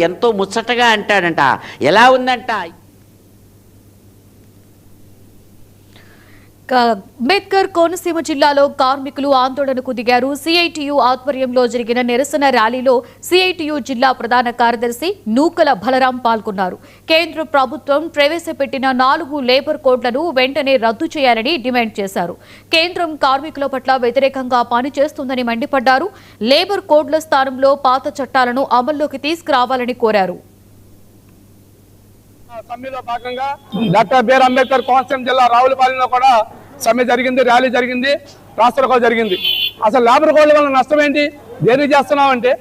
ఎంతో ముచ్చటగా అంటాడంట. ఎలా ఉందంట? అంబేద్కర్ కోనసీమ జిల్లాలో కార్మికులు ఆందోళనకు దిగారు. సిఐటియు ఆధ్వర్యంలో జరిగిన నిరసన ర్యాలీలో సిఐటియు జిల్లా ప్రధాన కార్యదర్శి నూకల బలరాం పాల్గొన్నారు. కేంద్ర ప్రభుత్వం ప్రవేశపెట్టిన 4 లేబర్ కోడ్లను వెంటనే రద్దు చేయాలని డిమాండ్ చేశారు. కేంద్రం కార్మికుల పట్ల వ్యతిరేకంగా పనిచేస్తుందని మండిపడ్డారు. లేబర్ కోడ్ల స్థానంలో పాత చట్టాలను అమల్లోకి తీసుకురావాలని కోరారు. సమ్మెలో భాగంగా డాక్టర్ బిఆర్ అంబేద్కర్ కోనసీమ జిల్లా రావులపాలెంలో కూడా సమ్మె జరిగింది, ర్యాలీ జరిగింది, రాష్ట్రంలో జరిగింది. అసలు లేబర్ కోడ్ల వల్ల నష్టం ఏంటి, దేనికి చేస్తున్నామంటే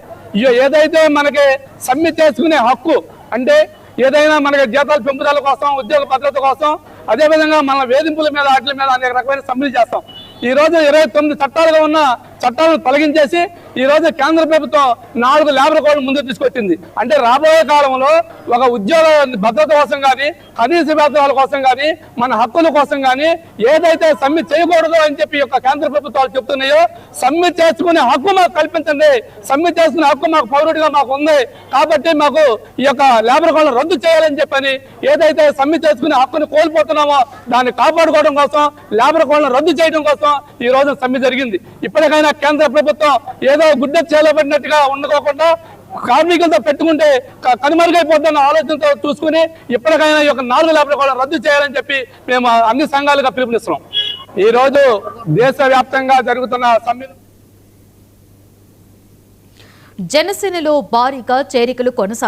ఏదైతే మనకి సమ్మె చేసుకునే హక్కు అంటే ఏదైనా మనకి జీతాల పెంపుదల కోసం, ఉద్యోగ భద్రత కోసం, అదేవిధంగా మన వేధింపుల మీద వాటి మీద అనేక రకమైన సమ్మెలు చేస్తాం. ఈ రోజు 29 చట్టాలుగా ఉన్న చట్టాలను తొలగించేసి ఈ రోజు కేంద్ర ప్రభుత్వం 4 లేబర్ కోడ్లు ముందుకు తీసుకొచ్చింది. అంటే రాబోయే కాలంలో ఒక ఉద్యోగ భద్రత కోసం కానీ, కనీస వేతనాల కోసం కానీ, మన హక్కుల కోసం కానీ ఏదైతే సమ్మె చేయకూడదు అని చెప్పి కేంద్ర ప్రభుత్వాలు చెప్తున్నాయో సమ్మె చేసుకునే హక్కు మాకు కల్పించండి. సమ్మె చేసుకునే హక్కు మాకు పౌరుడిగా మాకు ఉంది కాబట్టి మాకు ఈ లేబర్ కోడ్లను రద్దు చేయాలని చెప్పని ఏదైతే సమ్మె చేసుకునే హక్కును కోల్పోతున్నామో దాన్ని కాపాడుకోవడం కోసం, లేబర్ కోడ్లను రద్దు చేయడం కోసం ఈ రోజు సమ్మె జరిగింది. ఇప్పటికైనా కేంద్ర ప్రభుత్వం ఏదో గుడ్డ చేయబడినట్టుగా ఉండకోకుండా కార్మికులతో పెట్టుకుంటే కనుమరుగైపోతున్న ఆలోచనతో చూసుకుని ఇప్పటికైనా 4 లేబర్ కోడ్లను రద్దు చేయాలని చెప్పి మేము అన్ని సంఘాలుగా పిలుపునిస్తున్నాం. ఈ రోజు దేశవ్యాప్తంగా జరుగుతున్న సమ్మె జనసేనలో భారీగా చేరికలు కొనసాగుతున్నాయి.